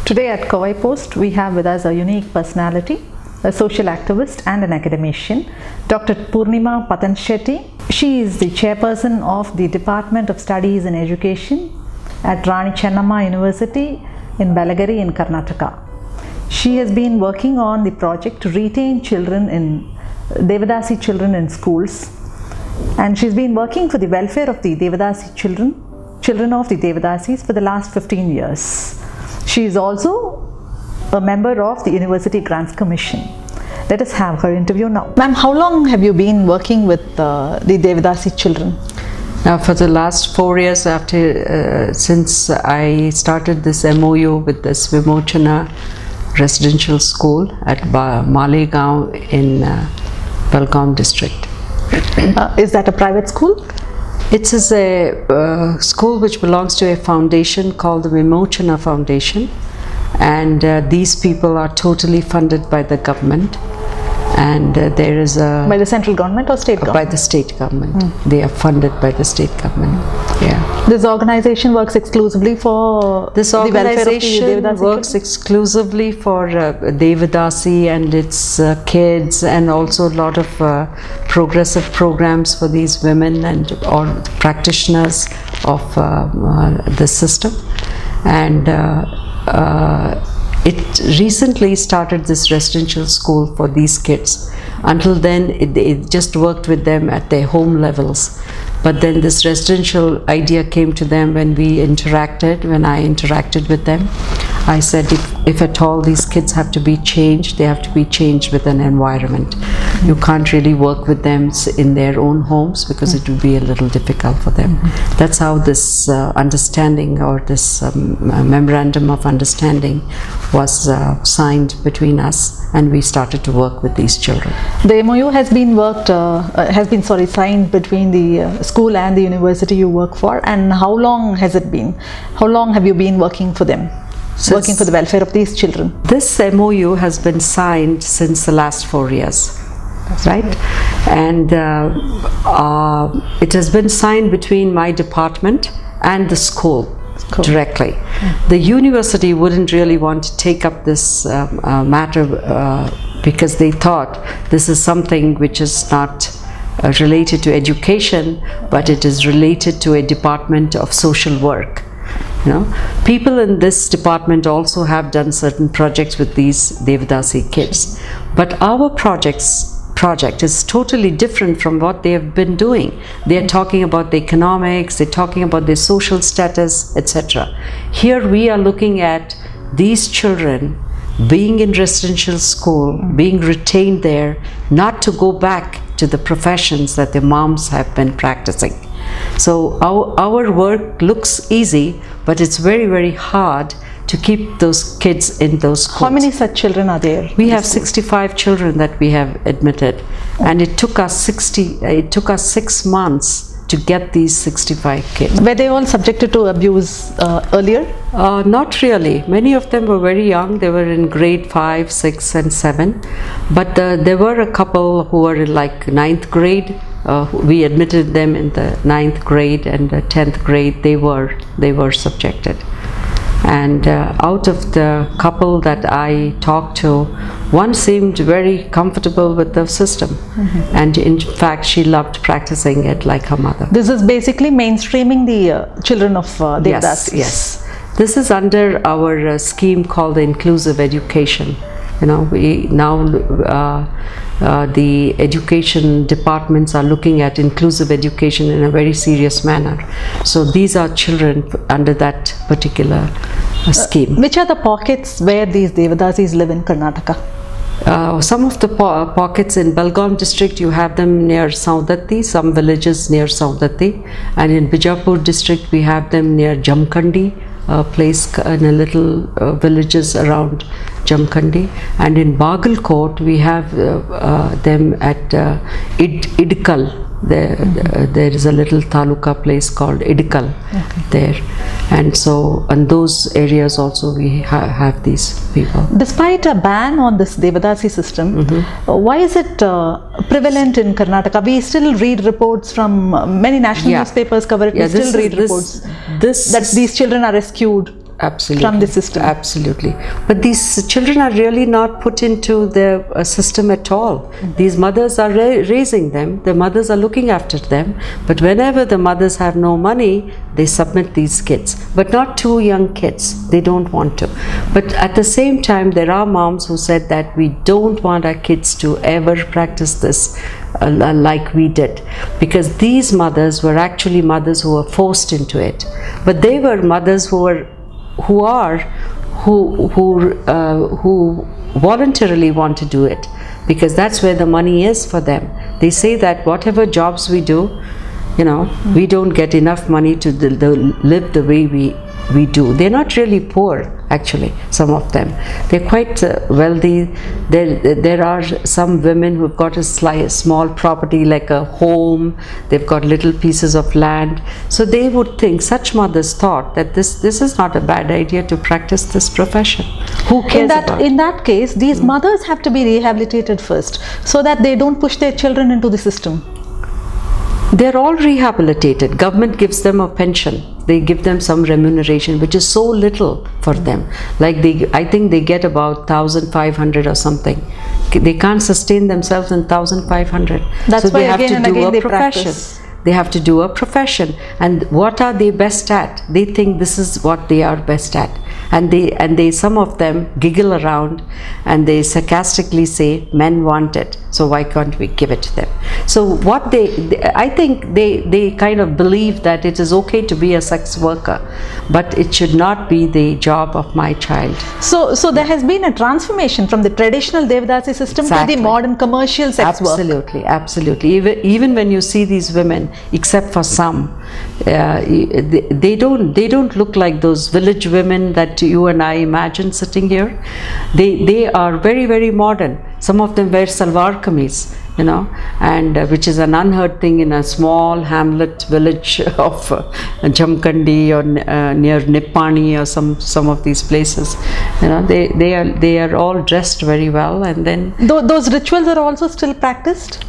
Today at Kowai Post, we have with us a unique personality, a social activist and an academician, Dr. Purnima Shetty. She is the chairperson of the Department of Studies in Education at Rani Chennamma University in Belagari in Karnataka. She has been working on the project to retain children in Devadasi children in schools, and she's been working for the welfare of the Devadasi children of the Devadasis for the last 15 years. She is also a member of the University Grants Commission. Let us have her interview now. Ma'am, how long have you been working with the Devadasi children? Now, for the last 4 years since I started this MOU with this Vimochana residential school at Malegaon in Belgaum district. Is that a private school? It is a school which belongs to a foundation called the Vimochana Foundation, and these people are totally funded by the government, and there is a... By the central government or state government? By the state government. They are funded by the state government. Yeah. This organization works exclusively for this organization works exclusively for Devadasi and its kids, and also a lot of progressive programs for these women and or practitioners of the system. And it recently started this residential school for these kids. Until then, it just worked with them at their home levels. But then this residential idea came to them when I interacted with them. I said, if at all these kids have to be changed, they have to be changed with an environment. You can't really work with them in their own homes because it would be a little difficult for them. That's how this understanding or this memorandum of understanding was signed between us, and we started to work with these children. The MOU has been signed between the school and the university you work for. And how long has it been? How long have you been working for them? Working for the welfare of these children? This MOU has been signed since the last 4 years. That's right. And it has been signed between my department and the school directly. The university wouldn't really want to take up this matter because they thought this is something which is not related to education, but it is related to a department of social work. You know, people in this department also have done certain projects with these Devadasi kids, but our project is totally different from what they have been doing. They are talking about the economics, they're talking about their social status, etc. Here we are looking at these children being in residential school, being retained there, not to go back to the professions that their moms have been practicing. So our work looks easy, but it's very, very hard to keep those kids in those schools. How many such children are there? We have 65 children that we have admitted, and it took us 6 months to get these 65 kids. Were they all subjected to abuse earlier? Not really. Many of them were very young. They were in grade 5, 6 and 7. But there were a couple who were in like 9th grade. We admitted them in the 9th grade and the 10th grade. They were subjected. And out of the couple that I talked to, one seemed very comfortable with the system, and in fact she loved practicing it like her mother. This is basically mainstreaming the children of Devadasis. Yes. This is under our scheme called the inclusive education. You know, we now the education departments are looking at inclusive education in a very serious manner. So these are children under that particular scheme. Which are the pockets where these Devadasis live in Karnataka? Some of the pockets in Belgaum district, you have them near Saudatti, some villages near Saudatti, and in Bijapur district we have them near Jamkandi, a place in a little villages around Jamkandi, and in Bagalkot we have them at Idkal. There is a little taluka place called Idkal there, and so in those areas also we have these people. Despite a ban on this Devadasi system, why is it prevalent in Karnataka? We still read reports from many national newspapers cover it. We still read reports. that these children are rescued Absolutely. from the system. Absolutely. But these children are really not put into the system at all. These mothers are raising them. The mothers are looking after them. But whenever the mothers have no money, they submit these kids. But not too young kids. They don't want to. But at the same time, there are moms who said that we don't want our kids to ever practice this like we did, because these mothers were actually mothers who were forced into it. But they were mothers who voluntarily want to do it, because that's where the money is for them. They say that whatever jobs we do, we don't get enough money to live the way we do. They're not really poor, actually, some of them. They're quite wealthy. There are some women who've got a small property, like a home. They've got little pieces of land. So they would think, such mothers thought that this is not a bad idea to practice this profession. Who cares about it? In that case, these mothers have to be rehabilitated first, so that they don't push their children into the system. They're all rehabilitated. Government gives them a pension. They give them some remuneration, which is so little for them. Like I think they get about 1,500 or something. They can't sustain themselves in 1,500. That's so why they have again to and do again a they profession. practice. They have to do a profession. And what are they best at? They think this is what they are best at. And they some of them giggle around and they sarcastically say, men want it, so why can't we give it to them? So what I think they kind of believe that it is okay to be a sex worker, but it should not be the job of my child. So there has been a transformation from the traditional Devadasi system to the modern commercial sex work. Absolutely. Even when you see these women, except for some, they don't look like those village women that you and I imagine sitting here. They are very, very modern. Some of them wear salwar kameez, and which is an unheard thing in a small hamlet village of Jamkandi or near Nippani or some of these places. They are all dressed very well, and then those rituals are also still practiced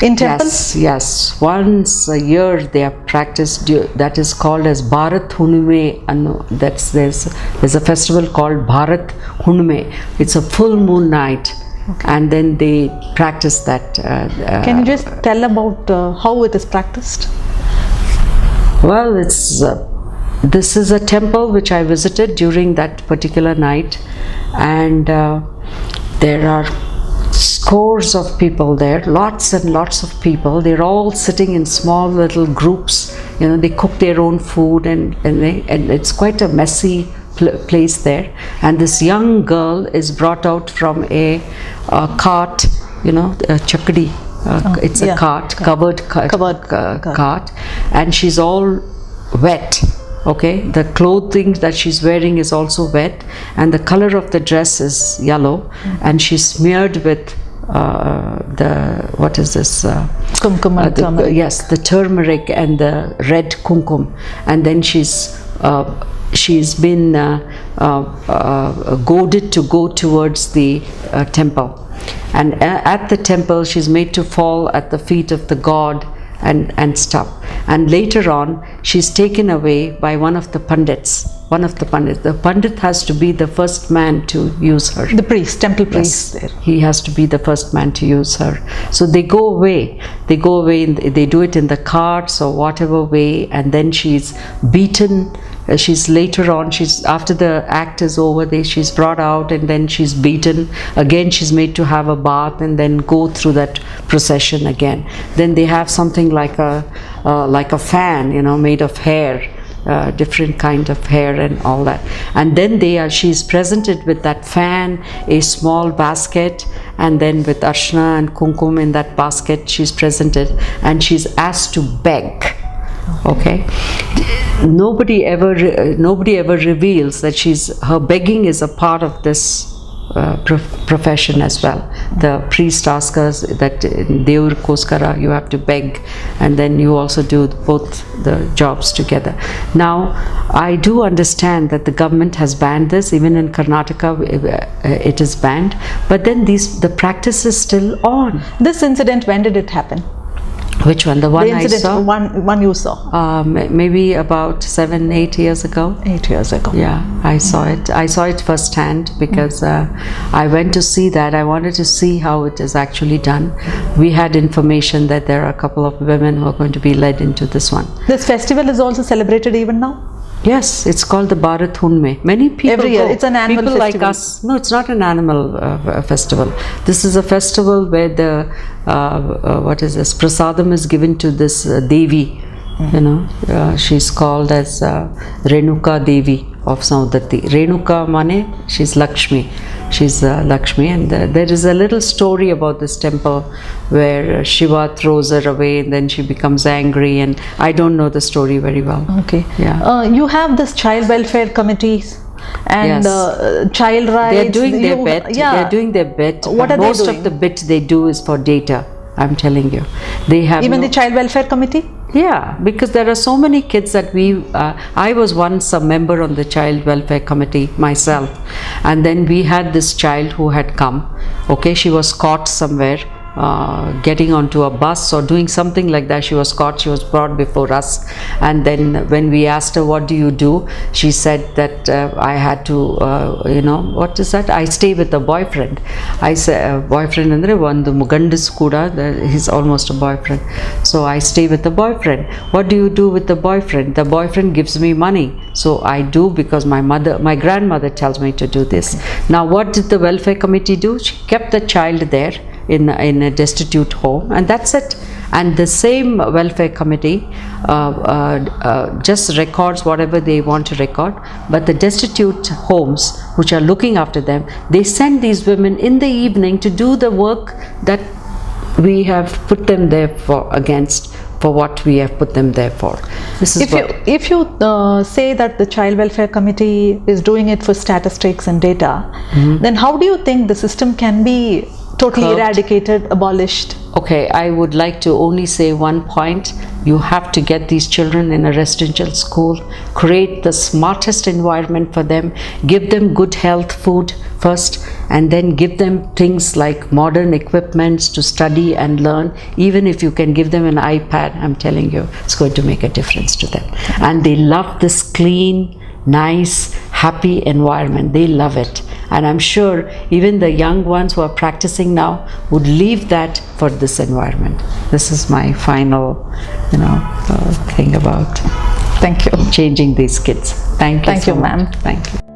in temples? Yes. Once a year they are practiced. That is called as Bharat Unum. There's a festival called Bharat Unum. It's a full moon night. Okay. And then they practice that. Can you just tell about how it is practiced? Well, this is a temple which I visited during that particular night, and there are scores of people there, lots and lots of people. They're all sitting in small little groups. They cook their own food, and it's quite a messy place there. And this young girl is brought out from a cart, a chakdi. It's a cart, covered cart, and she's all wet. Okay, the clothing that she's wearing is also wet, and the color of the dress is yellow, and she's smeared with what is this? Kumkum and turmeric. Yes, the turmeric and the red kumkum, and then she's been goaded to go towards the temple, and at the temple she's made to fall at the feet of the god and stuff. And later on she's taken away by one of the pandits. The pandit has to be the first man to use her. The priest, temple priest. Yes, he has to be the first man to use her. So they go away. They do it in the carts or whatever way, and then she's beaten. After the act is over, she's brought out, and then she's beaten. Again, she's made to have a bath and then go through that procession again. Then they have something like a fan, made of hair, different kind of hair and all that. And then she's presented with that fan, a small basket, and then with arshana and kumkum in that basket, she's presented, and she's asked to beg. Okay, nobody ever reveals that her begging is a part of this profession as well. The priest asks us that Deur Koskara, you have to beg, and then you also do both the jobs together. Now, I do understand that the government has banned this. Even in Karnataka, it is banned. But then the practice is still on. This incident, when did it happen? Which one? The one The incident, I saw? one you saw. Maybe about 7-8 years ago. 8 years ago. Yeah, I saw it. I saw it firsthand because I went to see that. I wanted to see how it is actually done. We had information that there are a couple of women who are going to be led into this one. This festival is also celebrated even now? Yes, it's called the Bharat Unum. Many people Every year, go. it's an annual people festival. like us. No, it's not an animal festival. This is a festival where the what is this? Prasadam is given to this Devi. You know, she's called as Renuka Devi of Saudati. Renuka Mane, she's Lakshmi. She's Lakshmi, and there is a little story about this temple where Shiva throws her away and then she becomes angry, and I don't know the story very well. Okay. Yeah. You have this child welfare committees and Yes. child rights. They're doing their bit. Yeah. They're doing their bit. What are they Most doing? of the bit they do is for data. I'm telling you, they have Even no- the child welfare committee? Yeah, because there are so many kids that I was once a member on the child welfare committee myself, and then we had this child who had come. Okay, she was caught somewhere getting onto a bus or doing something like that. She was caught, she was brought before us, and then when we asked her, what do you do, she said that I had to you know, what is that, I stay with a boyfriend. I said boyfriend andre ಒಂದು ಗಂಡಸ್ ಕೂಡ, he's almost a boyfriend, so I stay with the boyfriend. What do you do with the boyfriend? The boyfriend gives me money, so I do because my grandmother tells me to do this. Now what did the welfare committee do? She kept the child there in a destitute home, and that's it. And the same welfare committee just records whatever they want to record, but the destitute homes which are looking after them, they send these women in the evening to do the work that we have put them there for what we have put them there for. This is If you say that the child welfare committee is doing it for statistics and data, then how do you think the system can be totally Curbed. eradicated, abolished? Okay, I would like to only say one point. You have to get these children in a residential school, create the smartest environment for them, give them good health food first, and then give them things like modern equipments to study and learn. Even if you can give them an iPad, I'm telling you, it's going to make a difference to them. And they love this clean, nice, happy environment. They love it. And I'm sure even the young ones who are practicing now would leave that for this environment. This is my final, thing about Thank you. changing these kids. Thank you. Thank so you, much. ma'am. Thank you.